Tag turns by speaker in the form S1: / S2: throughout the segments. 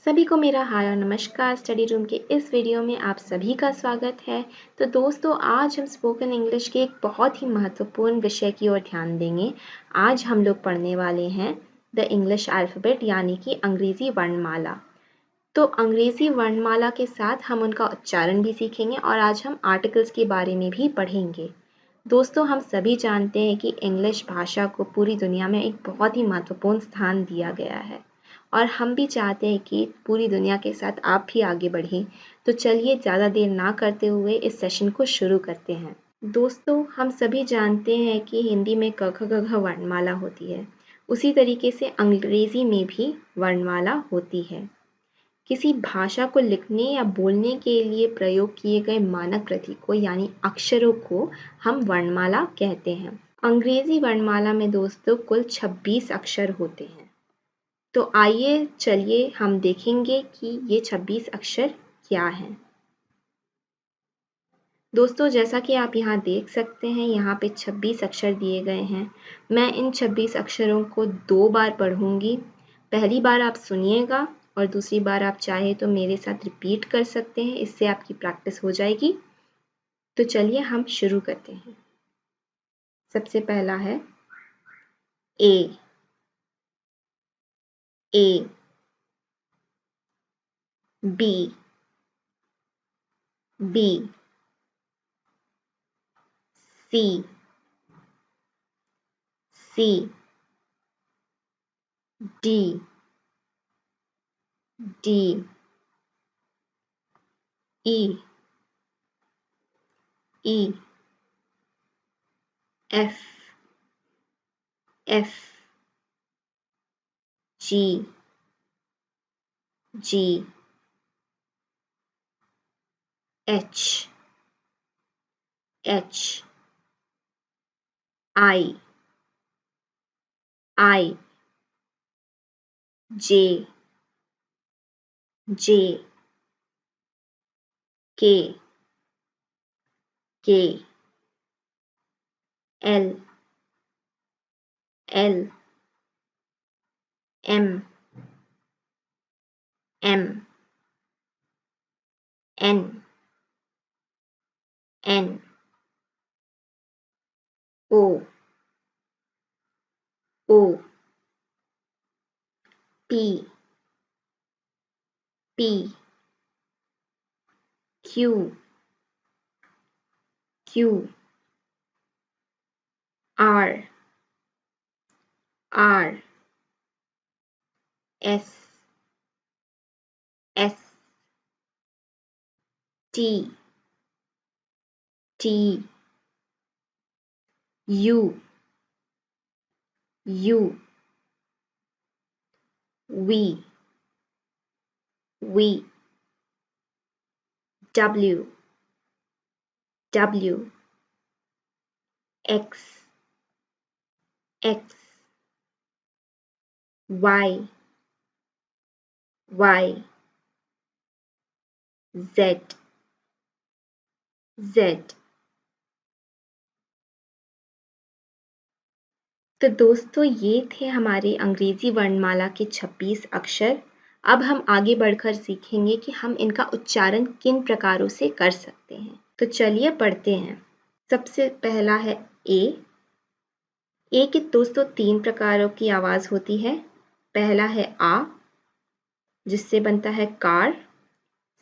S1: सभी को मेरा हाय और नमस्कार। स्टडी रूम के इस वीडियो में आप सभी का स्वागत है। तो दोस्तों, आज हम स्पोकन इंग्लिश के एक बहुत ही महत्वपूर्ण विषय की ओर ध्यान देंगे। आज हम लोग पढ़ने वाले हैं द इंग्लिश अल्फ़ाबेट, यानी कि अंग्रेज़ी वर्णमाला। तो अंग्रेज़ी वर्णमाला के साथ हम उनका उच्चारण भी सीखेंगे और आज हम आर्टिकल्स के बारे में भी पढ़ेंगे। दोस्तों, हम सभी जानते हैं कि इंग्लिश भाषा को पूरी दुनिया में एक बहुत ही महत्वपूर्ण स्थान दिया गया है और हम भी चाहते हैं कि पूरी दुनिया के साथ आप भी आगे बढ़ें। तो चलिए ज़्यादा देर ना करते हुए इस सेशन को शुरू करते हैं। दोस्तों, हम सभी जानते हैं कि हिंदी में क ख ग घ वर्णमाला होती है, उसी तरीके से अंग्रेज़ी में भी वर्णमाला होती है। किसी भाषा को लिखने या बोलने के लिए प्रयोग किए गए मानक प्रतीकों यानी अक्षरों को हम वर्णमाला कहते हैं। अंग्रेज़ी वर्णमाला में दोस्तों कुल 26 अक्षर होते हैं। तो आइए चलिए हम देखेंगे कि ये 26 अक्षर क्या हैं। दोस्तों, जैसा कि आप यहाँ देख सकते हैं, यहाँ पे 26 अक्षर दिए गए हैं। मैं इन 26 अक्षरों को 2 बार पढ़ूंगी। पहली बार आप सुनिएगा और दूसरी बार आप चाहे तो मेरे साथ रिपीट कर सकते हैं, इससे आपकी प्रैक्टिस हो जाएगी। तो चलिए हम शुरू करते हैं। सबसे पहला है ए। ए, B, B, C, C, D, D, E, E, F, F, G, G, H, H, I, J, J, K, K, L, L, M, M, N, N, O, O, P, P, Q, Q, R, R, S, S, T, T, U, U, V, V, W, W, X, X, Y, Y, Z, Z। तो दोस्तों, ये थे हमारे अंग्रेजी वर्णमाला के 26 अक्षर। अब हम आगे बढ़कर सीखेंगे कि हम इनका उच्चारण किन प्रकारों से कर सकते हैं। तो चलिए पढ़ते हैं। सबसे पहला है ए। ए के दोस्तों 3 प्रकारों की आवाज़ होती है। पहला है आ, जिससे बनता है कार,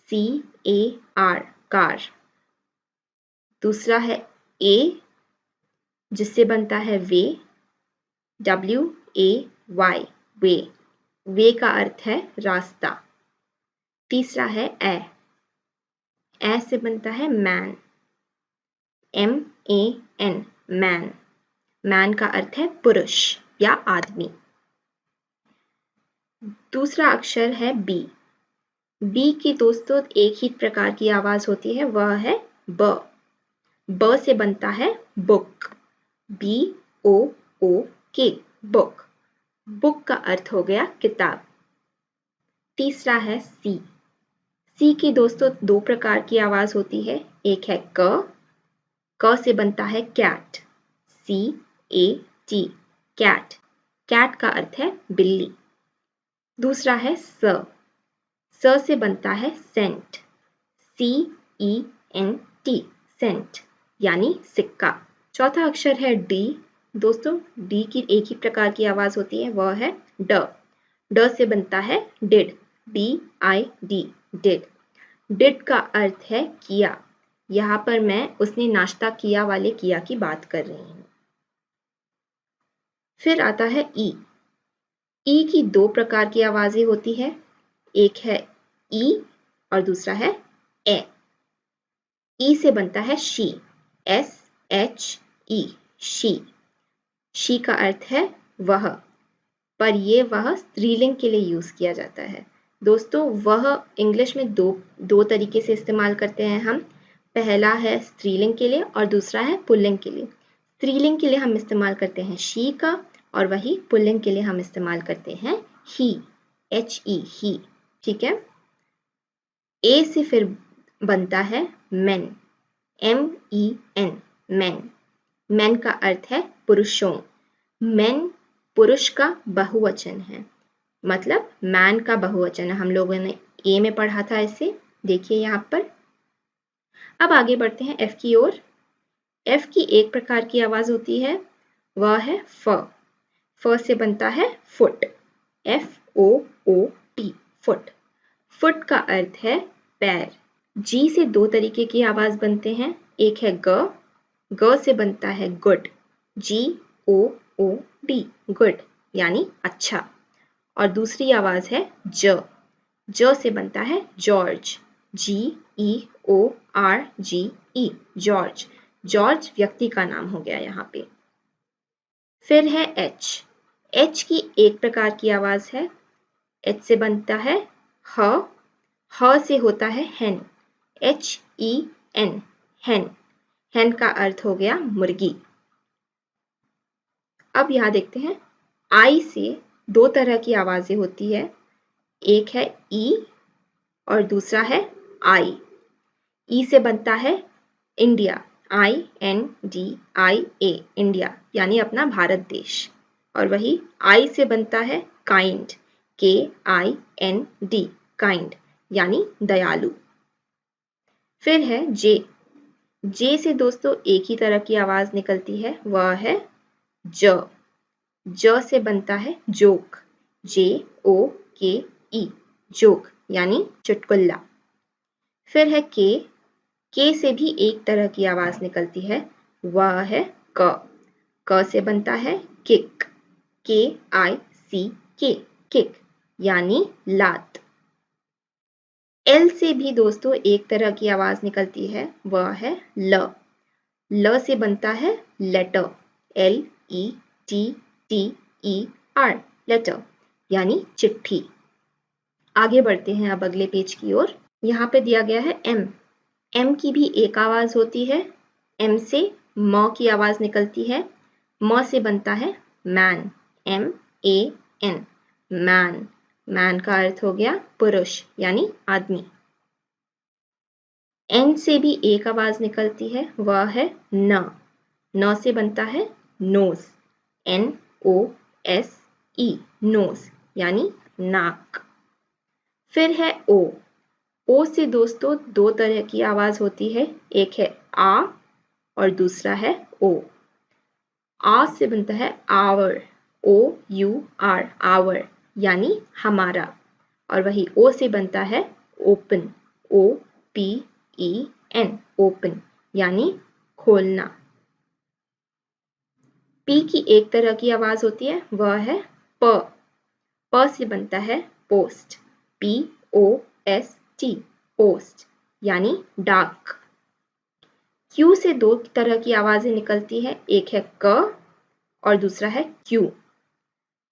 S1: CAR, कार। दूसरा है ए, जिससे बनता है वे, WAY, वे। वे का अर्थ है रास्ता। तीसरा है ए से बनता है मैन, MAN, मैन। मैन का अर्थ है पुरुष या आदमी। दूसरा अक्षर है बी। बी की दोस्तों एक ही प्रकार की आवाज होती है, वह है ब से बनता है बुक, BOOK, बुक। बुक का अर्थ हो गया किताब। तीसरा है सी की दोस्तों 2 प्रकार की आवाज होती है। एक है क से बनता है कैट, CAT, कैट। कैट का अर्थ है बिल्ली। दूसरा है स से बनता है सेंट, CENT, सेंट यानी सिक्का। चौथा अक्षर है डी। दोस्तों डी की एक ही प्रकार की आवाज होती है, वह है ड। ड से बनता है डिड, DID, डिड। डिड का अर्थ है किया। यहाँ पर मैं उसने नाश्ता किया वाले किया की बात कर रही हूँ। फिर आता है ई। ई की दो प्रकार की आवाजें होती है, एक है ई और दूसरा है ए। ई से बनता है शी, SHE, शी। शी का अर्थ है वह, पर ये वह स्त्रीलिंग के लिए यूज किया जाता है। दोस्तों वह इंग्लिश में दो तरीके से इस्तेमाल करते हैं हम। पहला है स्त्रीलिंग के लिए और दूसरा है पुल्लिंग के लिए। स्त्रीलिंग के लिए हम इस्तेमाल करते हैं शी का, और वही पुल्लिंग के लिए हम इस्तेमाल करते हैं ही, HE, ही। ठीक है। ए से फिर बनता है मेन, MEN, मेन। मेन का अर्थ है पुरुषों। मेन पुरुष का बहुवचन है, मतलब मैन का बहुवचन है। हम लोगों ने ए में पढ़ा था इसे, देखिए यहाँ पर। अब आगे बढ़ते हैं एफ की ओर। एफ की एक प्रकार की आवाज होती है, वह है फ। फ से बनता है फुट, FOOT, फुट। फुट का अर्थ है पैर। जी से दो तरीके की आवाज बनते हैं, एक है ग। ग से बनता है गुड, GOOD, गुड यानी अच्छा। और दूसरी आवाज है ज। ज से बनता है जॉर्ज, GEORGE, जॉर्ज। जॉर्ज व्यक्ति का नाम हो गया यहाँ पे। फिर है एच। एच की एक प्रकार की आवाज है, एच से बनता है ह। ह से होता है hen, HEN, hen। hen का अर्थ हो गया मुर्गी। अब यहाँ देखते हैं आई से दो तरह की आवाजें होती है, एक है ई और दूसरा है आई। ई से बनता है इंडिया, INDIA, इंडिया यानी अपना भारत देश। और वही आई से बनता है काइंड, KIND, काइंड यानी दयालु। फिर है जे। जे से दोस्तों एक ही तरह की आवाज निकलती है, वह है ज। ज से बनता है जोक, JOKE, जोक यानी चुटकुल्ला। फिर है के। के से भी एक तरह की आवाज निकलती है, वह है क। क से बनता है किक, KICK, किक यानी लात। एल से भी दोस्तों एक तरह की आवाज निकलती है, वह है ल। ल से बनता है लेटर, LETTER, लेटर यानी चिट्ठी। आगे बढ़ते हैं अब अगले पेज की ओर। यहाँ पे दिया गया है एम। एम की भी एक आवाज होती है, एम से म की आवाज निकलती है। म से बनता है मैन, MAN, मैन। मैन का अर्थ हो गया पुरुष यानी आदमी। एन से भी एक आवाज निकलती है, वह है न। न से बनता है नोज, NOSE, नोज यानी नाक। फिर है ओ। ओ से दोस्तों दो तरह की आवाज होती है, एक है आ और दूसरा है ओ। आ से बनता है आवर, OUR, आवर यानी हमारा। और वही ओ से बनता है ओपन, OPEN, ओपन यानी खोलना। पी की एक तरह की आवाज होती है, वह है प। प से बनता है पोस्ट, POST, पोस्ट यानी डाक। क्यू से दो तरह की आवाजें निकलती है, एक है क और दूसरा है क्यू।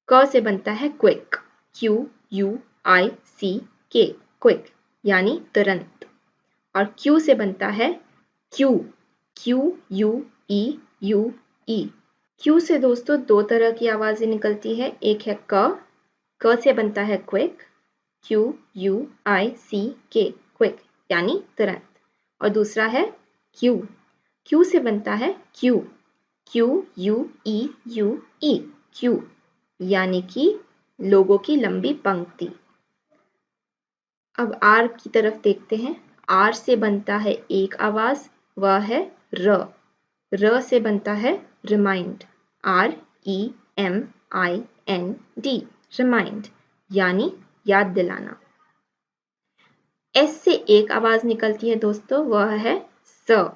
S1: क से बनता है क्विक, QUICK, क्विक यानी तुरंत। और क्यू से बनता है क्यू, QUEUE। क्यू से दोस्तों दो तरह की आवाजें निकलती है, एक है क से बनता है क्विक, QUICK, क्विक यानी तुरंत। और दूसरा है क्यू। क्यू से बनता है क्यू, QUEUE, क्यू यानी कि लोगों की लंबी पंक्ति। अब आर की तरफ देखते हैं। आर से बनता है एक आवाज, वह है र। र से बनता है रिमाइंड, REMIND, रिमाइंड यानी याद दिलाना। एस से एक आवाज निकलती है दोस्तों, वह है स।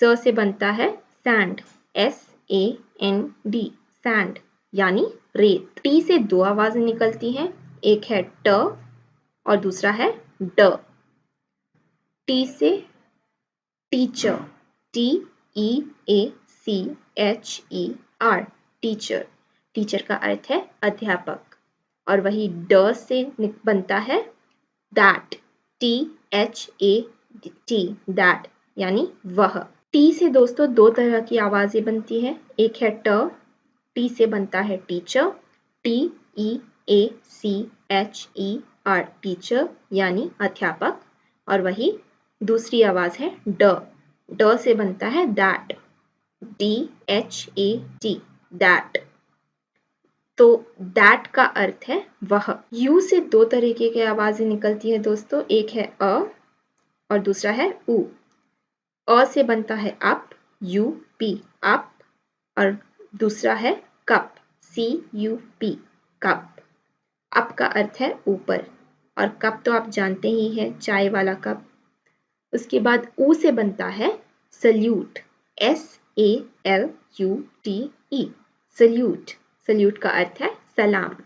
S1: स से बनता है सैंड, SAND, सैंड यानी रेत। टी से दो आवाजें निकलती हैं, एक है ट और दूसरा है ड। टी से टीचर, TEACHER, टीचर। टीचर का अर्थ है अध्यापक। और वही ड से बनता है दैट, THAT, दैट यानी वह। टी से दोस्तों दो तरह की आवाजें बनती है, एक है ट। टी से बनता है टीचर, TEACHER, टीचर यानी अध्यापक। और वही दूसरी आवाज है ड। ड से बनता है दैट, DHAT, दैट। तो दैट का अर्थ है वह। यू से दो तरीके की आवाजें निकलती है दोस्तों, एक है अ और दूसरा है उ। अ से बनता है अप, UP, अप। और दूसरा है कप, CUP, कप। अप का अर्थ है ऊपर और कप तो आप जानते ही हैं, चाय वाला कप। उसके बाद ऊ से बनता है सल्यूट, SALUTE, सल्यूट। सल्यूट का अर्थ है सलाम।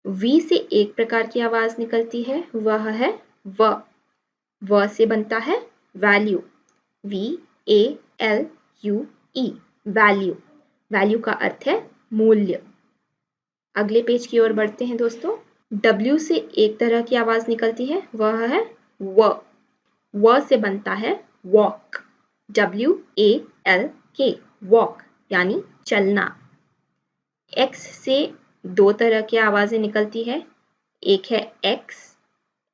S1: वी से एक प्रकार की आवाज निकलती है, वह है व। व से बनता है वैल्यू, VALUE, वैल्यू। वैल्यू का अर्थ है मूल्य। अगले पेज की ओर बढ़ते हैं दोस्तों। W से एक तरह की आवाज निकलती है, वह है व। व से बनता है वॉक, WALK, वॉक यानी चलना। X से दो तरह की आवाजें निकलती है, एक है X।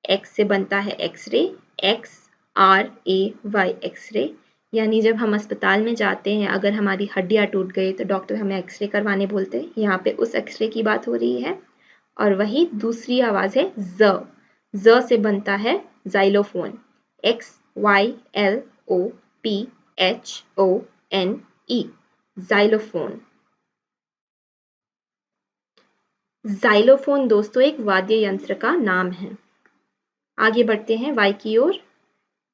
S1: X से बनता है एक्सरे, XRAY, एक्सरे यानी जब हम अस्पताल में जाते हैं, अगर हमारी हड्डियां टूट गई तो डॉक्टर हमें एक्सरे करवाने बोलते हैं। यहाँ पे उस एक्सरे की बात हो रही है। और वही दूसरी आवाज है ज। ज से बनता है जाइलोफोन, XYLOPHONE, जाइलोफोन। जाइलोफोन दोस्तों एक वाद्य यंत्र का नाम है। आगे बढ़ते हैं वाई की ओर।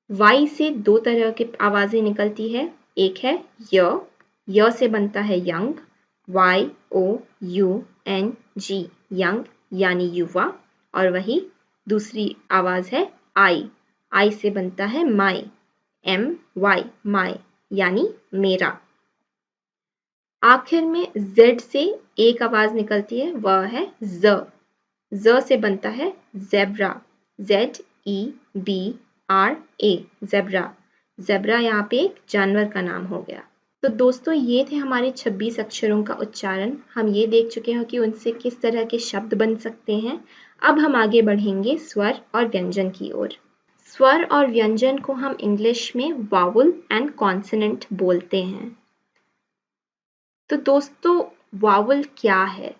S1: वाई से दो तरह की आवाजें निकलती है, एक है य से बनता है यंग, YOUNG, यंग यानी युवा। और वही दूसरी आवाज है आई से बनता है माई, MY, माई यानी मेरा। आखिर में Z से एक आवाज निकलती है, वह है ज। ज से बनता है ज़ेब्रा, ZEBRA, ज़ेब्रा। ज़ेब्रा यहाँ पे एक जानवर का नाम हो गया। तो दोस्तों ये थे हमारे 26 अक्षरों का उच्चारण। हम ये देख चुके हैं कि उनसे किस तरह के शब्द बन सकते हैं। अब हम आगे बढ़ेंगे स्वर और व्यंजन की ओर। स्वर और व्यंजन को हम इंग्लिश में वावल एंड कॉन्सोनेंट बोलते हैं। तो दोस्तों वावल क्या है?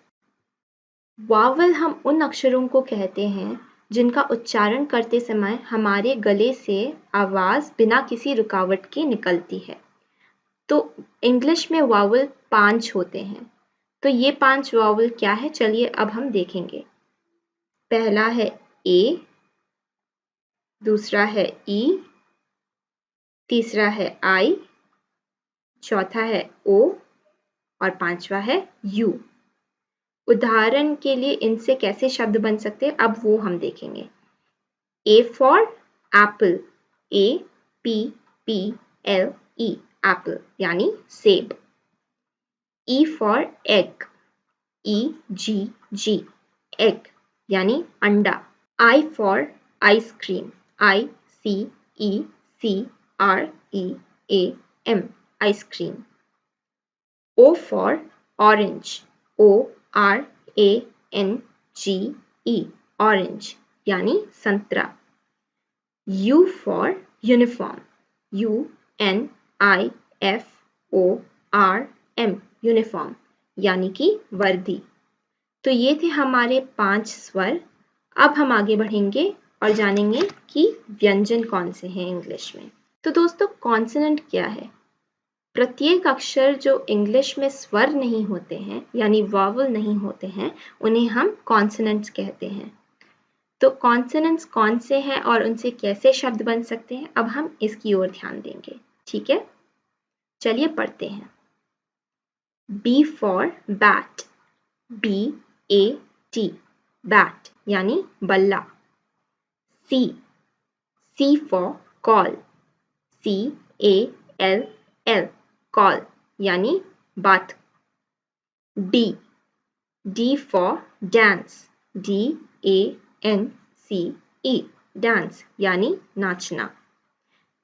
S1: वावल हम उन अक्षरों को कहते हैं जिनका उच्चारण करते समय हमारे गले से आवाज बिना किसी रुकावट के निकलती है। तो इंग्लिश में वावल 5 होते हैं। तो ये 5 वावल क्या है, चलिए अब हम देखेंगे। पहला है ए, दूसरा है ई, तीसरा है आई, चौथा है ओ और पांचवा है यू। उदाहरण के लिए इनसे कैसे शब्द बन सकते हैं अब वो हम देखेंगे। A for apple, APPLE, apple यानी सेब। E for egg, EGG, egg यानी अंडा। I for ice cream, ICECREAM, ice cream. O for orange, ORANGE, orange यानी संतरा। U for uniform, UNIFORM, uniform यानी कि वर्दी। तो ये थे हमारे 5 स्वर। अब हम आगे बढ़ेंगे और जानेंगे कि व्यंजन कौन से हैं इंग्लिश में। तो दोस्तों, कॉन्सोनेंट क्या है? प्रत्येक अक्षर जो इंग्लिश में स्वर नहीं होते हैं यानी वॉवल नहीं होते हैं, उन्हें हम कॉन्सोनेंट्स कहते हैं। तो कॉन्सोनेंट्स कौन से हैं और उनसे कैसे शब्द बन सकते हैं, अब हम इसकी ओर ध्यान देंगे। ठीक है, चलिए पढ़ते हैं। B for bat, B-A-T, bat यानी बल्ला। C for call, C-A-L-L, call यानी बात। D for dance, D-A-N-C-E, dance यानी नाचना।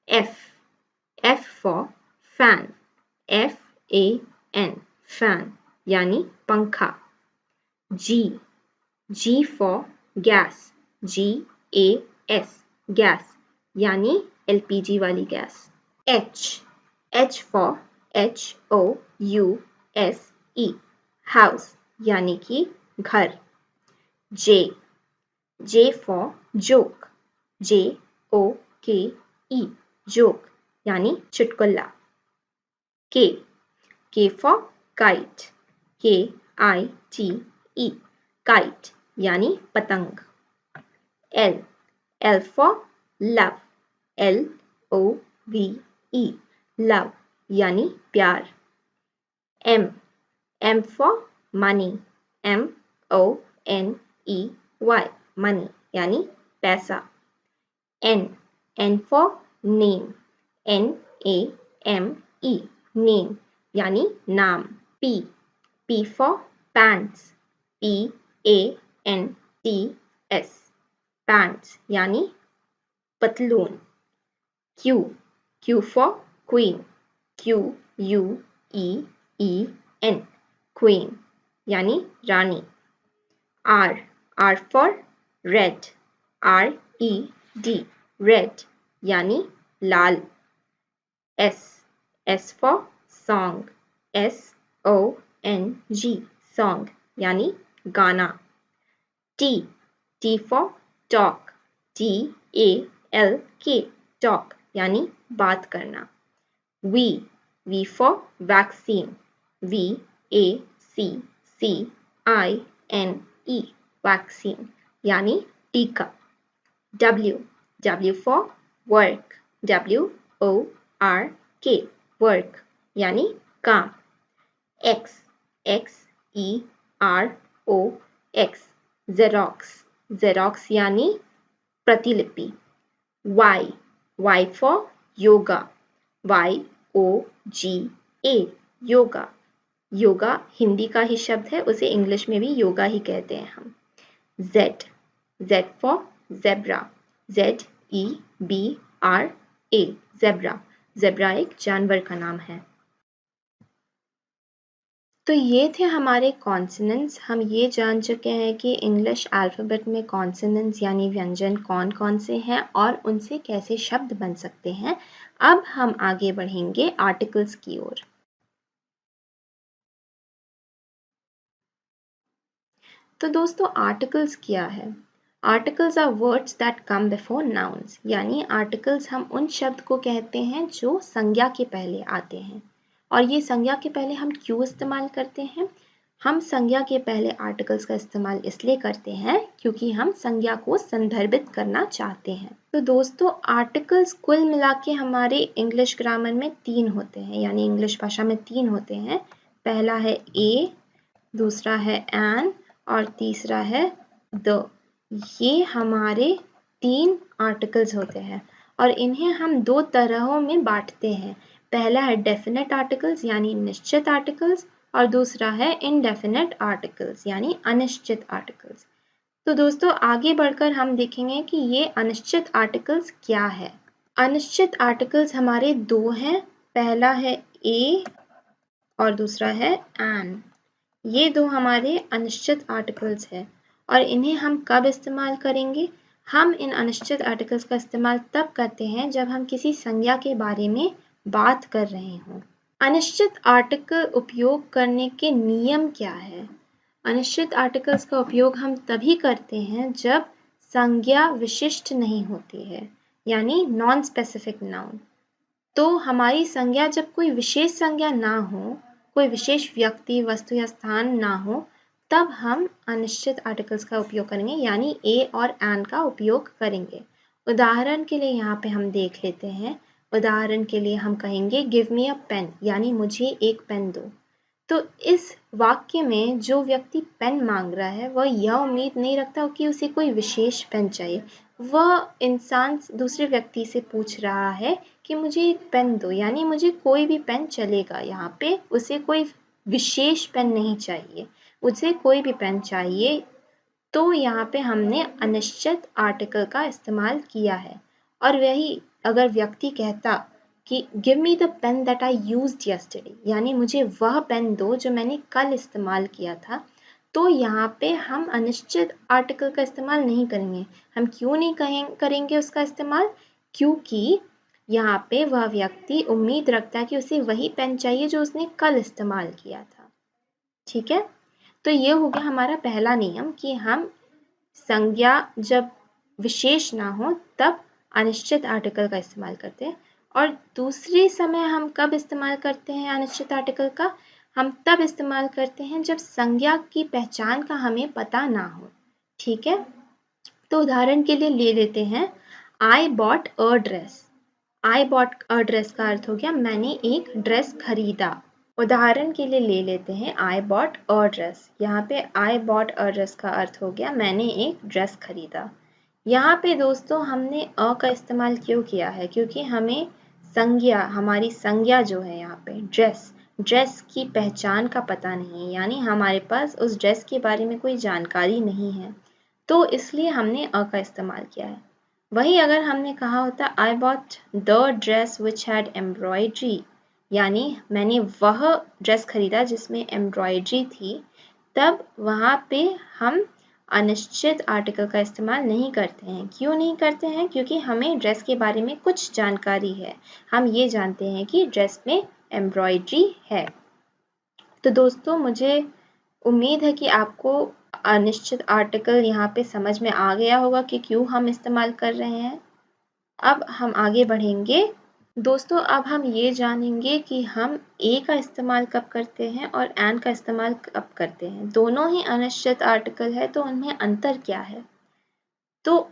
S1: F for fan, F-A-N, fan यानी पंखा। G for gas, G-A-S, gas यानी LPG वाली gas. H for H-O-U-S-E, house यानी कि घर। J for joke, J-O-K-E, joke यानी चुटकुला। K for kite, K-I-T-E, kite यानी पतंग। L for love, L-O-V-E, love यानी प्यार। M for money, M-O-N-E-Y, money यानी पैसा। N for name, N-A-M-E, name यानी नाम। P for pants, P-A-N-T-S, pants यानी पतलून। Q for queen, Q-U-E-E-N, queen यानी रानी। R for red, R-E-D, red यानी लाल। S for song, S-O-N-G, song यानी गाना। T for talk, T-A-L-K, talk यानी बात करना। V for vaccine, V-A-C-C-I-N-E, vaccine यानी टीका। W for work, W-O-R-K, work यानी काम। X-E-R-O-X, xerox, xerox यानी प्रतिलिपि। Y for yoga, Y-O-G-A, yoga, yoga Hindi का ही शब्द है, उसे इंग्लिश में भी योगा ही कहते हैं हम। Z for zebra, Z-E-B-R-A, zebra, zebra एक जानवर का नाम है। तो ये थे हमारे कॉन्सोनेंट्स। हम ये जान चुके हैं कि इंग्लिश अल्फ़ाबेट में कॉन्सोनेंट्स यानी व्यंजन कौन कौन से हैं और उनसे कैसे शब्द बन सकते हैं। अब हम आगे बढ़ेंगे आर्टिकल्स की ओर। तो दोस्तों, आर्टिकल्स क्या है? Articles are words that come before nouns, यानी आर्टिकल्स हम उन शब्द को कहते हैं जो संज्ञा के पहले आते हैं। और ये संज्ञा के पहले हम क्यों इस्तेमाल करते हैं? हम संज्ञा के पहले आर्टिकल्स का इस्तेमाल इसलिए करते हैं क्योंकि हम संज्ञा को संदर्भित करना चाहते हैं। तो दोस्तों, आर्टिकल्स कुल मिला के हमारे इंग्लिश ग्रामर में 3 होते हैं, यानी इंग्लिश भाषा में 3 होते हैं। पहला है ए, दूसरा है एन और तीसरा है द। ये हमारे 3 आर्टिकल्स होते हैं और इन्हें हम 2 तरहों में बांटते हैं। पहला है डेफिनेट आर्टिकल्स यानी निश्चित आर्टिकल्स और दूसरा है इनडेफिनेट आर्टिकल्स यानी अनिश्चित आर्टिकल्स। तो दोस्तों, आगे बढ़कर हम देखेंगे कि ये अनिश्चित आर्टिकल्स क्या है। अनिश्चित आर्टिकल्स हमारे 2 हैं, पहला है ए और दूसरा है एन। ये 2 हमारे अनिश्चित आर्टिकल्स हैं और इन्हें हम कब इस्तेमाल करेंगे? हम इन अनिश्चित आर्टिकल्स का इस्तेमाल तब करते हैं जब हम किसी संज्ञा के बारे में बात कर रहे हों। अनिश्चित आर्टिकल उपयोग करने के नियम क्या है? अनिश्चित आर्टिकल्स का उपयोग हम तभी करते हैं जब संज्ञा विशिष्ट नहीं होती है, यानी नॉन स्पेसिफिक नाउन। तो हमारी संज्ञा जब कोई विशेष संज्ञा ना हो, कोई विशेष व्यक्ति, वस्तु या स्थान ना हो, तब हम अनिश्चित आर्टिकल्स का उपयोग करेंगे, यानी ए और एन का उपयोग करेंगे। उदाहरण के लिए यहाँ पे हम देख लेते हैं। उदाहरण के लिए हम कहेंगे गिव मी अ पेन, यानी मुझे एक पेन दो। तो इस वाक्य में जो व्यक्ति पेन मांग रहा है वह यह उम्मीद नहीं रखता कि उसे कोई विशेष पेन चाहिए। वह इंसान दूसरे व्यक्ति से पूछ रहा है कि मुझे एक पेन दो, यानी मुझे कोई भी पेन चलेगा। यहाँ पे उसे कोई विशेष पेन नहीं चाहिए, उसे कोई भी पेन चाहिए। तो यहाँ पे हमने अनिश्चित आर्टिकल का इस्तेमाल किया है। और वही अगर व्यक्ति कहता कि give me the pen that I used yesterday, यानी मुझे वह पेन दो जो मैंने कल इस्तेमाल किया था, तो यहाँ पे हम अनिश्चित आर्टिकल का इस्तेमाल नहीं करेंगे। हम क्यों नहीं करेंगे उसका इस्तेमाल? क्योंकि यहाँ पे वह व्यक्ति उम्मीद रखता है कि उसे वही पेन चाहिए जो उसने कल इस्तेमाल किया था। ठीक है, तो ये हो गया हमारा पहला नियम कि हम संज्ञा जब विशेष ना हो तब अनिश्चित आर्टिकल का इस्तेमाल करते हैं। और दूसरे समय हम कब इस्तेमाल करते हैं अनिश्चित आर्टिकल का? हम तब इस्तेमाल करते हैं जब संज्ञा की पहचान का हमें पता ना हो। ठीक है, तो उदाहरण के लिए ले लेते हैं I bought a dress. I bought a dress का अर्थ हो गया मैंने एक ड्रेस खरीदा। उदाहरण के लिए ले लेते हैं आई बॉट अ ड्रेस। यहाँ पे आई बॉट अ ड्रेस का अर्थ हो गया मैंने एक ड्रेस खरीदा। यहाँ पे दोस्तों हमने अ का इस्तेमाल क्यों किया है? क्योंकि हमें संज्ञा, हमारी संज्ञा जो है यहाँ पे ड्रेस की पहचान का पता नहीं है, यानी हमारे पास उस ड्रेस के बारे में कोई जानकारी नहीं है, तो इसलिए हमने अ का इस्तेमाल किया है। वही अगर हमने कहा होता I bought the dress which had embroidery, यानी मैंने वह ड्रेस खरीदा जिसमें एम्ब्रॉयडरी थी, तब वहाँ पे हम अनिश्चित आर्टिकल का इस्तेमाल नहीं करते हैं। क्यों नहीं करते हैं? क्योंकि हमें ड्रेस के बारे में कुछ जानकारी है, हम ये जानते हैं कि ड्रेस में एम्ब्रॉयडरी है। तो दोस्तों मुझे उम्मीद है कि आपको अनिश्चित आर्टिकल यहाँ पे समझ में आ गया होगा कि क्यों हम इस्तेमाल कर रहे हैं। अब हम आगे बढ़ेंगे। दोस्तों अब हम ये जानेंगे कि हम ए का इस्तेमाल कब करते हैं और एन का इस्तेमाल कब करते हैं। दोनों ही अनिश्चित आर्टिकल है, तो उनमें अंतर क्या है? तो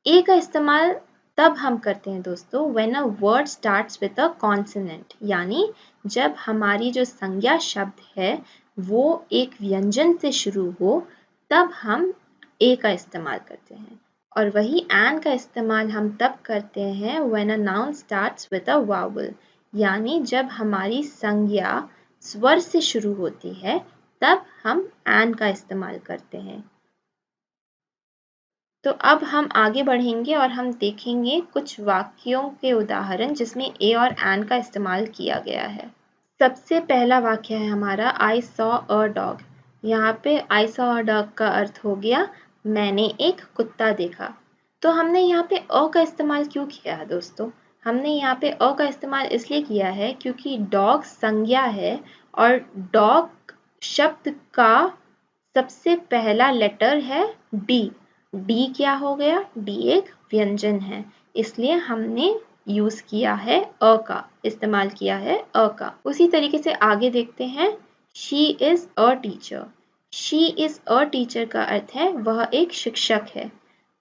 S1: ए का इस्तेमाल तब हम करते हैं दोस्तों when a word starts with a consonant, यानी जब हमारी जो संज्ञा शब्द है वो एक व्यंजन से शुरू हो, तब हम ए का इस्तेमाल करते हैं। और वही एन का इस्तेमाल हम तब करते हैं when a noun starts with a vowel, यानी जब हमारी संज्ञा स्वर से शुरू होती है तब हम एन का इस्तेमाल करते हैं। तो अब हम आगे बढ़ेंगे और हम देखेंगे कुछ वाक्यों के उदाहरण जिसमें ए और एन का इस्तेमाल किया गया है। सबसे पहला वाक्य है हमारा आई सॉ अ डॉग। यहाँ पे आई सॉ अ डॉग का अर्थ हो गया मैंने एक कुत्ता देखा। तो हमने यहाँ पे अ का इस्तेमाल क्यों किया है दोस्तों? हमने यहाँ पे अ का इस्तेमाल इसलिए किया है क्योंकि डॉग संज्ञा है और डॉग शब्द का सबसे पहला लेटर है डी। डी क्या हो गया? डी एक व्यंजन है, इसलिए हमने यूज किया है अ का, इस्तेमाल किया है अ का। उसी तरीके से आगे देखते हैं she is a teacher. She is a teacher का अर्थ है वह एक शिक्षक है।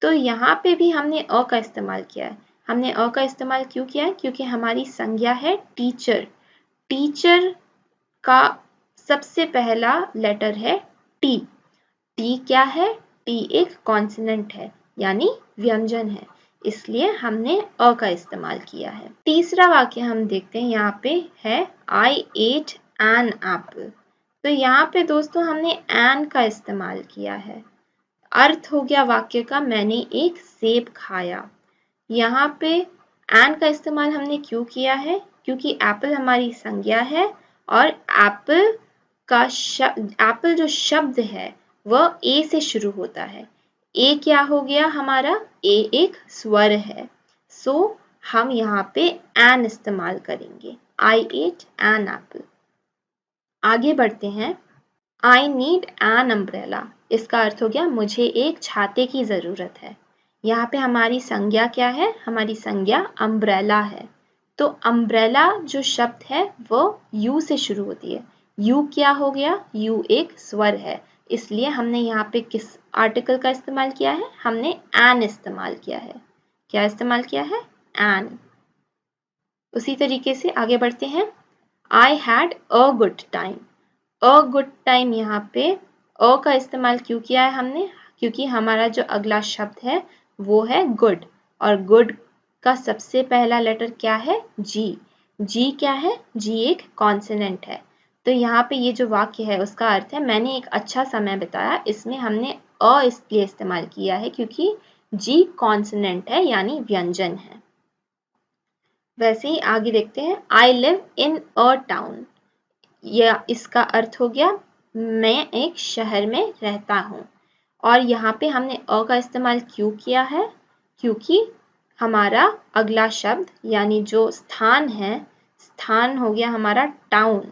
S1: तो यहाँ पे भी हमने अ का इस्तेमाल किया है। हमने अ का इस्तेमाल क्यों किया है? क्योंकि हमारी संज्ञा है टीचर। टीचर का सबसे पहला लेटर है टी। टी क्या है? टी एक कॉन्सोनेंट है, यानी व्यंजन है, इसलिए हमने अ का इस्तेमाल किया है। तीसरा वाक्य हम देखते हैं, यहाँ पे है आई एट एन एप्पल। तो यहाँ पे दोस्तों हमने एन का इस्तेमाल किया है। अर्थ हो गया वाक्य का मैंने एक सेब खाया। यहाँ पे एन का इस्तेमाल हमने क्यों किया है? क्योंकि एप्पल हमारी संज्ञा है और एप्पल का एप्पल जो शब्द है वह ए से शुरू होता है। ए क्या हो गया हमारा? ए एक स्वर है, सो हम यहाँ पे एन इस्तेमाल करेंगे। आई एट एन एप्पल। आगे बढ़ते हैं। I need an umbrella. इसका अर्थ हो गया मुझे एक छाते की ज़रूरत है। यहाँ पे हमारी संज्ञा क्या है? हमारी संज्ञा अम्ब्रेला है। तो अम्ब्रेला जो शब्द है वो यू से शुरू होती है। यू क्या हो गया? यू एक स्वर है, इसलिए हमने यहाँ पे किस आर्टिकल का इस्तेमाल किया है? हमने एन इस्तेमाल किया है। क्या इस्तेमाल किया है? एन। उसी तरीके से आगे बढ़ते हैं। I had a good time. A good time, यहाँ पे अ का इस्तेमाल क्यों किया है हमने? क्योंकि हमारा जो अगला शब्द है वो है गुड, और गुड का सबसे पहला लेटर क्या है? जी। जी क्या है? जी एक कॉन्सोनेंट है। तो यहाँ पे ये जो वाक्य है उसका अर्थ है मैंने एक अच्छा समय बिताया। इसमें हमने अ इसलिए इस्तेमाल किया है क्योंकि जी कॉन्सोनेंट है यानी व्यंजन है। वैसे ही आगे देखते हैं। I live in a town. या इसका अर्थ हो गया मैं एक शहर में रहता हूँ। और यहाँ पे हमने अ का इस्तेमाल क्यों किया है? क्योंकि हमारा अगला शब्द यानी जो स्थान है, स्थान हो गया हमारा टाउन।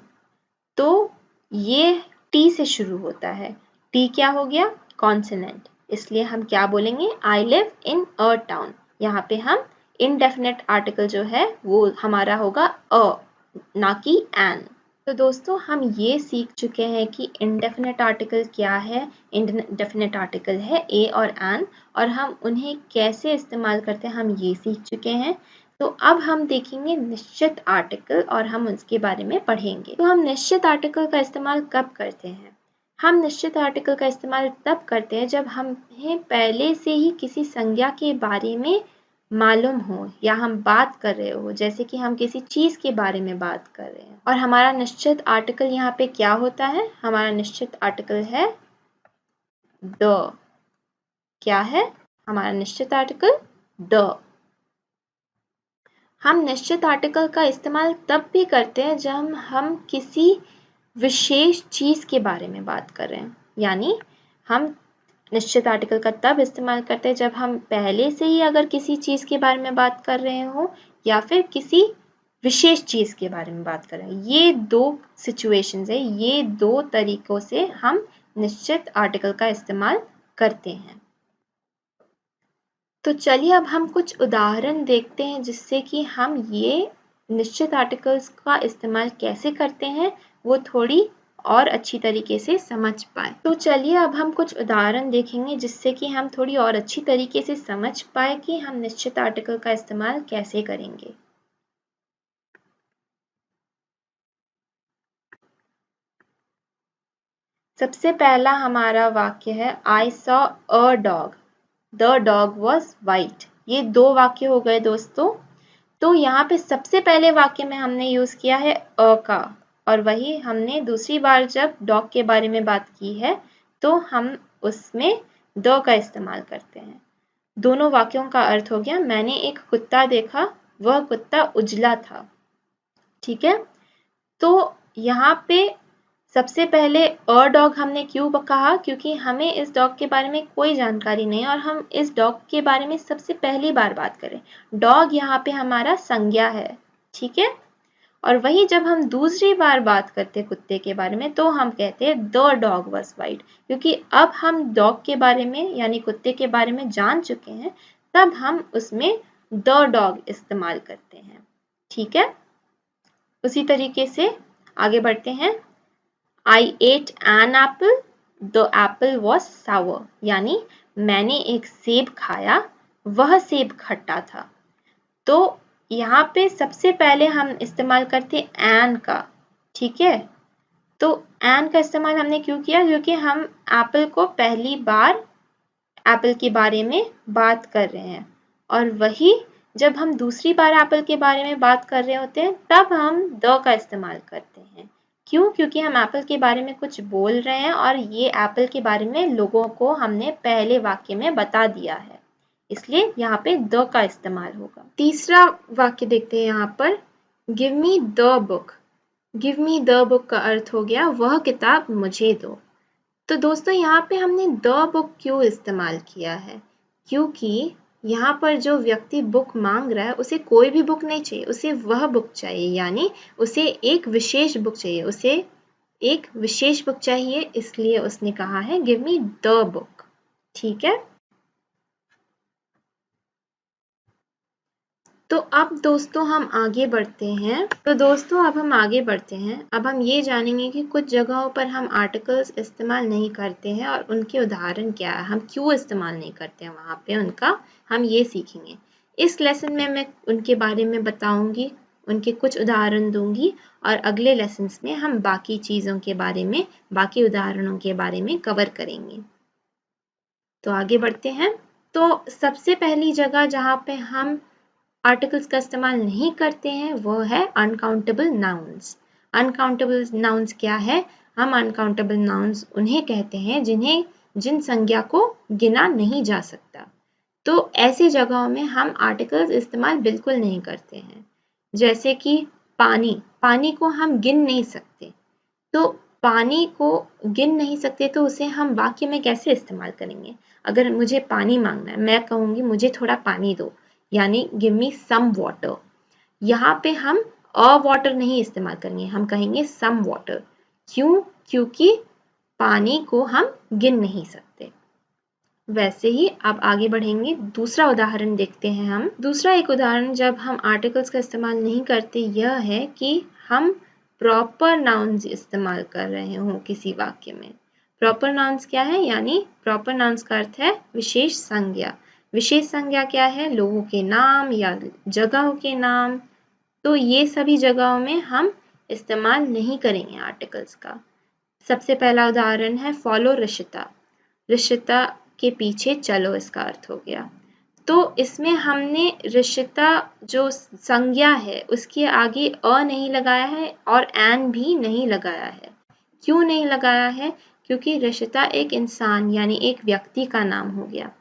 S1: तो ये टी से शुरू होता है। टी क्या हो गया? कॉन्सोनेंट। इसलिए हम क्या बोलेंगे? I live in a town. यहाँ पे हम इनडेफिनेट आर्टिकल जो है वो हमारा होगा अ, ना कि एन। तो दोस्तों हम ये सीख चुके हैं कि इंडेफिनेट आर्टिकल क्या है। इंडेफिनेट आर्टिकल है ए और एन, और हम उन्हें कैसे इस्तेमाल करते हैं हम ये सीख चुके हैं। तो अब हम देखेंगे निश्चित आर्टिकल और हम उसके बारे में पढ़ेंगे। तो हम निश्चित आर्टिकल का इस्तेमाल कब करते हैं? हम निश्चित आर्टिकल का इस्तेमाल तब करते हैं जब हमें पहले से ही किसी संज्ञा के बारे में मालूम हो या हम बात कर रहे हो, जैसे कि हम किसी चीज के बारे में बात कर रहे हैं। और हमारा निश्चित आर्टिकल यहाँ पे क्या होता है? हमारा निश्चित आर्टिकल है द। क्या है हमारा निश्चित आर्टिकल? द। हम निश्चित आर्टिकल का इस्तेमाल तब भी करते हैं जब हम किसी विशेष चीज के बारे में बात कर रहे हैं। यानी हम निश्चित आर्टिकल का तब इस्तेमाल करते हैं जब हम पहले से ही अगर किसी चीज के बारे में बात कर रहे हो या फिर किसी विशेष चीज के बारे में बात कर रहे हैं। ये दो सिचुएशंस है, ये दो तरीकों से हम निश्चित आर्टिकल का इस्तेमाल करते हैं। तो चलिए अब हम कुछ उदाहरण देखते हैं जिससे कि हम ये निश्चित आर्टिकल्स का इस्तेमाल कैसे करते हैं वो थोड़ी और अच्छी तरीके से समझ पाए। तो चलिए अब हम कुछ उदाहरण देखेंगे जिससे कि हम थोड़ी और अच्छी तरीके से समझ पाए कि हम निश्चित आर्टिकल का इस्तेमाल कैसे करेंगे। सबसे पहला हमारा वाक्य है I saw a dog, the dog was white. ये दो वाक्य हो गए दोस्तों। तो यहाँ पे सबसे पहले वाक्य में हमने यूज किया है अ का, और वही हमने दूसरी बार जब डॉग के बारे में बात की है तो हम उसमें द का इस्तेमाल करते हैं। दोनों वाक्यों का अर्थ हो गया मैंने एक कुत्ता देखा, वह कुत्ता उजला था। ठीक है। तो यहाँ पे सबसे पहले अ डॉग हमने क्यों कहा? क्योंकि हमें इस डॉग के बारे में कोई जानकारी नहीं है और हम इस डॉग के बारे में सबसे पहली बार बात करें। डॉग यहाँ पे हमारा संज्ञा है। ठीक है। और वही जब हम दूसरी बार बात करते हैं कुत्ते के बारे में तो हम कहते हैं द डॉग वॉज वाइट, क्योंकि अब हम डॉग के बारे में यानी कुत्ते के बारे में जान चुके हैं, तब हम उसमें द डॉग इस्तेमाल करते हैं। ठीक है। उसी तरीके से आगे बढ़ते हैं। I ate an apple, the apple was sour। यानी मैंने एक सेब खाया, वह सेब खट्टा था। तो यहाँ पे सबसे पहले हम इस्तेमाल करते हैं एन का। ठीक है। तो एन का इस्तेमाल हमने क्यों किया? क्योंकि हम एप्पल को पहली बार एप्पल के बारे में बात कर रहे हैं, और वही जब हम दूसरी बार एप्पल के बारे में बात कर रहे होते हैं तब हम द का इस्तेमाल करते हैं। क्यों? क्योंकि हम एप्पल के बारे में कुछ बोल रहे हैं और ये एप्पल के बारे में लोगों को हमने पहले वाक्य में बता दिया है, इसलिए यहाँ पे द का इस्तेमाल होगा। तीसरा वाक्य देखते हैं यहाँ पर, give me the book. Give me the book का अर्थ हो गया वह किताब मुझे दो। तो दोस्तों यहाँ पे हमने द बुक क्यों इस्तेमाल किया है? क्योंकि यहाँ पर जो व्यक्ति बुक मांग रहा है उसे कोई भी बुक नहीं चाहिए, उसे वह बुक चाहिए, यानी उसे एक विशेष बुक चाहिए, उसे एक विशेष बुक चाहिए, इसलिए उसने कहा है गिव मी द बुक। ठीक है। तो अब दोस्तों हम आगे बढ़ते हैं। अब हम ये जानेंगे कि कुछ जगहों पर हम आर्टिकल्स इस्तेमाल नहीं करते हैं और उनके उदाहरण क्या है, हम क्यों इस्तेमाल नहीं करते हैं वहाँ पे उनका, हम ये सीखेंगे। इस लेसन में मैं उनके बारे में बताऊंगी, उनके कुछ उदाहरण दूंगी और अगले लेसन्स में हम बाकी चीज़ों के बारे में, बाकी उदाहरणों के बारे में कवर करेंगे। तो आगे बढ़ते हैं। तो सबसे पहली जगह जहाँ पे हम आर्टिकल्स का इस्तेमाल नहीं करते हैं वो है अनकाउंटेबल नाउन्स। अनकाउंटेबल नाउन्स क्या है? हम अनकाउंटेबल नाउन्स उन्हें कहते हैं जिन संज्ञा को गिना नहीं जा सकता। तो ऐसी जगहों में हम आर्टिकल्स इस्तेमाल बिल्कुल नहीं करते हैं। जैसे कि पानी को हम गिन नहीं सकते। तो पानी को गिन नहीं सकते तो उसे हम वाक्य में कैसे इस्तेमाल करेंगे? अगर मुझे पानी मांगना है, मैं कहूँगी मुझे थोड़ा पानी दो, यानी गिव मी सम वाटर। यहाँ पे हम अ वाटर नहीं इस्तेमाल करेंगे, हम कहेंगे सम वाटर। क्यों? क्योंकि पानी को हम गिन नहीं सकते। वैसे ही अब आगे बढ़ेंगे, दूसरा उदाहरण देखते हैं हम। दूसरा एक उदाहरण जब हम आर्टिकल्स का इस्तेमाल नहीं करते यह है कि हम प्रॉपर नाउन्स इस्तेमाल कर रहे हों किसी वाक्य में। प्रॉपर नाउन्स क्या है? यानी प्रॉपर नाउन्स का अर्थ है विशेष संज्ञा। विशेष संज्ञा क्या है? लोगों के नाम या जगहों के नाम। तो ये सभी जगहों में हम इस्तेमाल नहीं करेंगे आर्टिकल्स का। सबसे पहला उदाहरण है फॉलो रिशिता। रिशिता के पीछे चलो, इसका अर्थ हो गया। तो इसमें हमने रिशिता जो संज्ञा है उसके आगे अ नहीं लगाया है और एन भी नहीं लगाया है। क्यों नहीं लगाया है? क्योंकि रिशिता एक इंसान यानी एक व्यक्ति का नाम हो गया।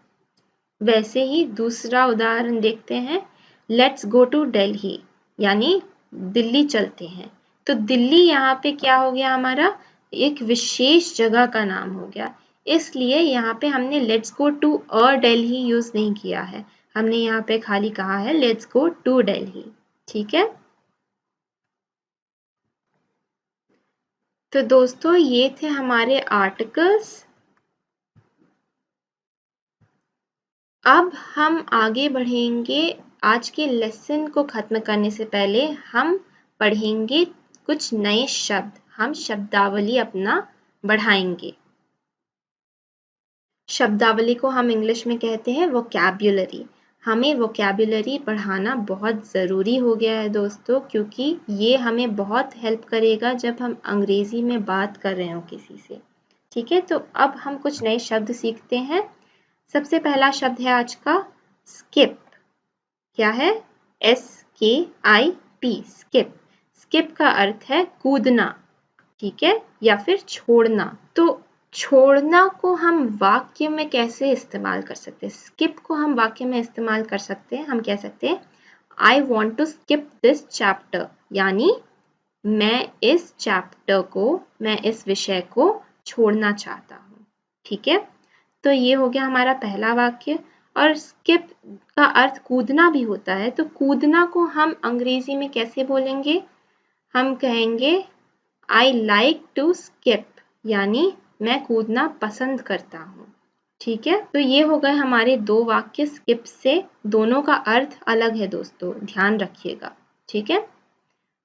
S1: वैसे ही दूसरा उदाहरण देखते हैं, लेट्स गो टू दिल्ली, यानी दिल्ली चलते हैं। तो दिल्ली यहाँ पे क्या हो गया? हमारा एक विशेष जगह का नाम हो गया। इसलिए यहाँ पे हमने let's go to a Delhi use नहीं किया है, हमने यहाँ पे खाली कहा है लेट्स गो टू दिल्ली। ठीक है, तो दोस्तों ये थे हमारे आर्टिकल्स। अब हम आगे बढ़ेंगे। आज के लेसन को खत्म करने से पहले हम पढ़ेंगे कुछ नए शब्द, हम शब्दावली अपना बढ़ाएंगे। शब्दावली को हम इंग्लिश में कहते हैं वोकैब्युलरी। हमें वोकैब्युलरी बढ़ाना बहुत ज़रूरी हो गया है दोस्तों, क्योंकि ये हमें बहुत हेल्प करेगा जब हम अंग्रेज़ी में बात कर रहे हो किसी से। ठीक है, तो अब हम कुछ नए शब्द सीखते हैं। सबसे पहला शब्द है आज का स्किप। क्या है? SKIP, skip. स्किप का अर्थ है कूदना, ठीक है, या फिर छोड़ना। तो छोड़ना को हम वाक्य में कैसे इस्तेमाल कर सकते हैं? स्किप को हम वाक्य में इस्तेमाल कर सकते हैं। हम कह सकते हैं I want to skip this chapter, यानी मैं इस विषय को छोड़ना चाहता हूँ। ठीक है, तो ये हो गया हमारा पहला वाक्य। और स्किप का अर्थ कूदना भी होता है, तो कूदना को हम अंग्रेजी में कैसे बोलेंगे? हम कहेंगे आई लाइक टू स्किप, यानी मैं कूदना पसंद करता हूँ। ठीक है, तो ये हो गए हमारे दो वाक्य स्किप से। दोनों का अर्थ अलग है दोस्तों, ध्यान रखिएगा। ठीक है,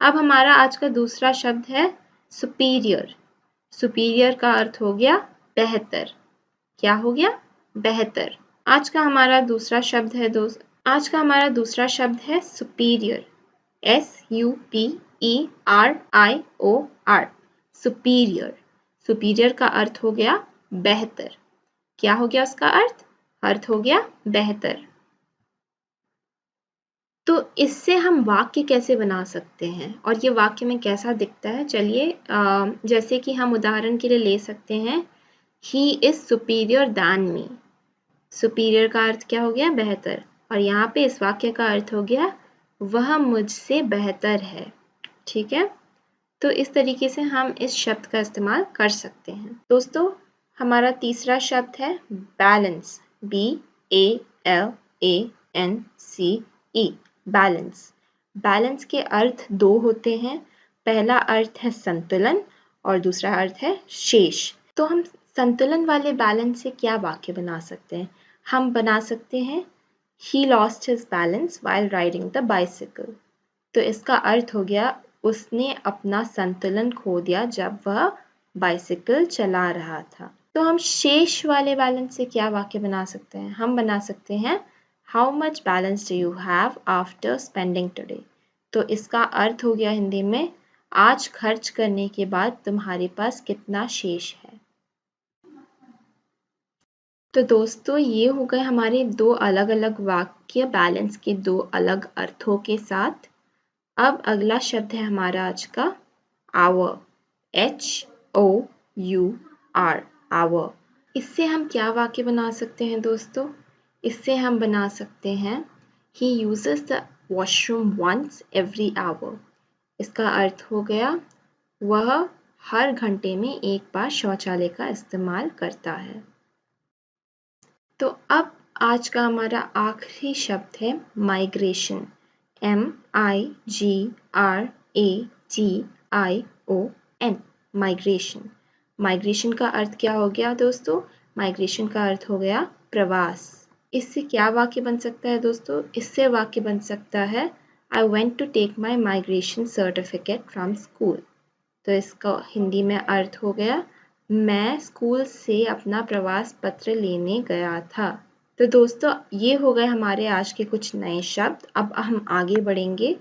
S1: अब हमारा आज का दूसरा शब्द है सुपीरियर। सुपीरियर का अर्थ हो गया बेहतर। क्या हो गया? बेहतर। आज का हमारा दूसरा शब्द है सुपीरियर। SUPERIOR, superior. सुपीरियर का अर्थ हो गया बेहतर। क्या हो गया उसका अर्थ? अर्थ हो गया बेहतर। तो इससे हम वाक्य कैसे बना सकते हैं और ये वाक्य में कैसा दिखता है? चलिए, जैसे कि हम उदाहरण के लिए ले सकते हैं, He is superior than me। Superior का अर्थ क्या हो गया? बेहतर। और यहाँ पे इस वाक्य का अर्थ हो गया वह मुझसे बेहतर है। ठीक है, तो इस तरीके से हम इस शब्द का इस्तेमाल कर सकते हैं। दोस्तों हमारा तीसरा शब्द है बैलेंस। BALANCE, balance. बैलेंस के अर्थ दो होते हैं। पहला अर्थ है संतुलन और दूसरा अर्थ है शेष। तो हम संतुलन वाले बैलेंस से क्या वाक्य बना सकते हैं? हम बना सकते हैं he lost his balance while riding the bicycle. तो इसका अर्थ हो गया उसने अपना संतुलन खो दिया जब वह बाइसिकल चला रहा था। तो हम शेष वाले बैलेंस से क्या वाक्य बना सकते हैं? हम बना सकते हैं how much balance do you have after spending today. तो इसका अर्थ हो गया हिंदी में आज खर्च करने के बाद तुम्हारे पास कितना शेष है। तो दोस्तों ये हो गए हमारे दो अलग अलग वाक्य बैलेंस के दो अलग अर्थों के साथ। अब अगला शब्द है हमारा आज का आवर, HOUR, आवर। इससे हम क्या वाक्य बना सकते हैं दोस्तों? इससे हम बना सकते हैं He uses the washroom once every hour। इसका अर्थ हो गया वह हर घंटे में एक बार शौचालय का इस्तेमाल करता है। तो अब आज का हमारा आखिरी शब्द है माइग्रेशन, MIGRATION, माइग्रेशन। माइग्रेशन का अर्थ क्या हो गया दोस्तों? माइग्रेशन का अर्थ हो गया प्रवास। इससे क्या वाक्य बन सकता है दोस्तों? इससे वाक्य बन सकता है I went to take my migration certificate from school। तो इसका हिंदी में अर्थ हो गया मैं स्कूल से अपना प्रवास पत्र लेने गया था। तो दोस्तों ये हो गए हमारे आज के कुछ नए शब्द। अब हम आगे बढ़ेंगे।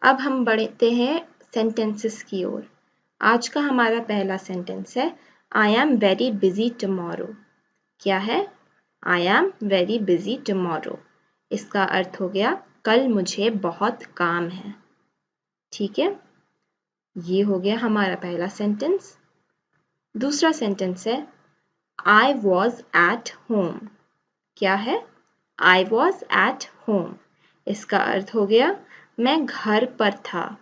S1: अब हम बढ़ते हैं सेंटेंसेस की ओर। आज का हमारा पहला सेंटेंस है I am very busy tomorrow। क्या है? I am very busy tomorrow। इसका अर्थ हो गया कल मुझे बहुत काम है। ठीक है, ये हो गया हमारा पहला सेंटेंस। दूसरा सेंटेंस है I was at home। क्या है? I was at home। इसका अर्थ हो गया मैं घर पर था।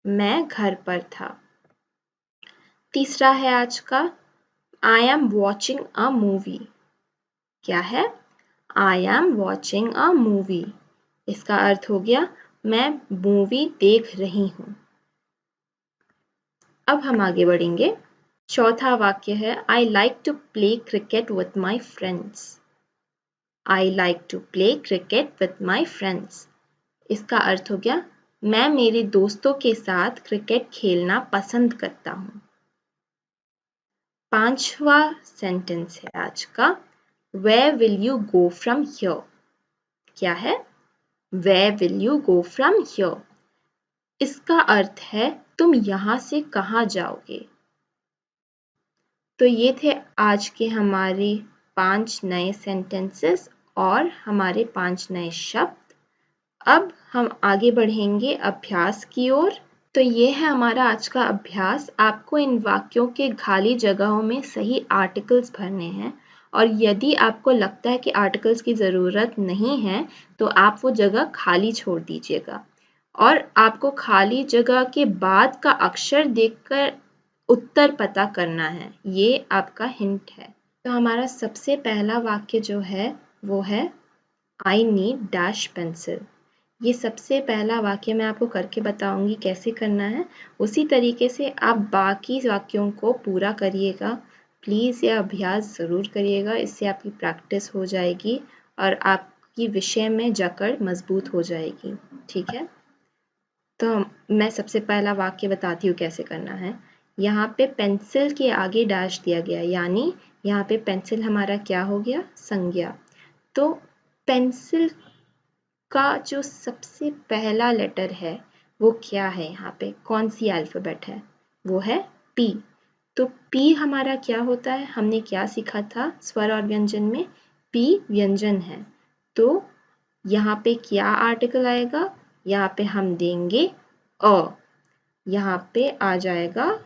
S1: मैं घर पर था। तीसरा है आज का I am watching a movie। क्या है? I am watching a movie। इसका अर्थ हो गया मैं मूवी देख रही हूँ। अब हम आगे बढ़ेंगे। चौथा वाक्य है I like to play cricket with my friends। I like to play cricket with my friends। इसका अर्थ हो गया मैं मेरे दोस्तों के साथ क्रिकेट खेलना पसंद करता हूँ। पांचवा सेंटेंस है आज का Where will you go from here। क्या है? Where will you go from here। इसका अर्थ है तुम यहाँ से कहाँ जाओगे। तो ये थे आज के हमारे 5 नए सेंटेंसेस और हमारे 5 नए शब्द। अब हम आगे बढ़ेंगे अभ्यास की ओर। तो ये है हमारा आज का अभ्यास। आपको इन वाक्यों के खाली जगहों में सही आर्टिकल्स भरने हैं और यदि आपको लगता है कि आर्टिकल्स की ज़रूरत नहीं है तो आप वो जगह खाली छोड़ दीजिएगा और आपको खाली जगह के बाद का अक्षर देखकर उत्तर पता करना है। ये आपका हिंट है। तो हमारा सबसे पहला वाक्य जो है वो है आई नीड डैश पेंसिल। ये सबसे पहला वाक्य मैं आपको करके बताऊंगी कैसे करना है। उसी तरीके से आप बाकी वाक्यों को पूरा करिएगा। प्लीज़ यह अभ्यास ज़रूर करिएगा। इससे आपकी प्रैक्टिस हो जाएगी और आपकी विषय में जकड़ मजबूत हो जाएगी। ठीक है, तो मैं सबसे पहला वाक्य बताती हूँ कैसे करना है। यहाँ पे पेंसिल के आगे डैश दिया गया, यानी यहाँ पे पेंसिल हमारा क्या हो गया? संज्ञा। तो पेंसिल का जो सबसे पहला लेटर है वो क्या है? यहाँ पे कौन सी अल्फ़ाबेट है? वो है P। तो P हमारा क्या होता है? हमने क्या सीखा था स्वर और व्यंजन में? P व्यंजन है। तो यहाँ पे क्या आर्टिकल आएगा? यहाँ पे हम देंगे अ। यहाँ पे आ जाएगा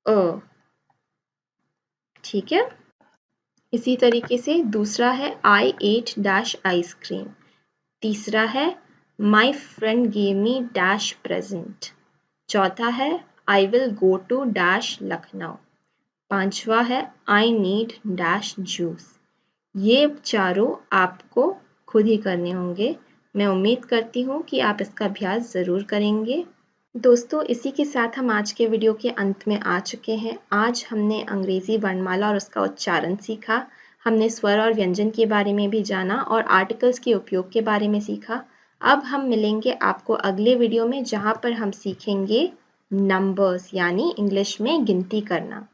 S1: अ। ठीक है, इसी तरीके से दूसरा है I ate dash आइसक्रीम। तीसरा है My friend gave me dash present। चौथा है I will go to dash Lucknow. पांचवा है I need dash juice। ये चारों आपको खुद ही करने होंगे। मैं उम्मीद करती हूँ कि आप इसका अभ्यास ज़रूर करेंगे। दोस्तों इसी के साथ हम आज के वीडियो के अंत में आ चुके हैं। आज हमने अंग्रेजी वर्णमाला और उसका उच्चारण सीखा। हमने स्वर और व्यंजन के बारे में भी जाना और आर्टिकल्स के उपयोग के बारे में सीखा। अब हम मिलेंगे आपको अगले वीडियो में, जहाँ पर हम सीखेंगे नंबर्स यानी इंग्लिश में गिनती करना।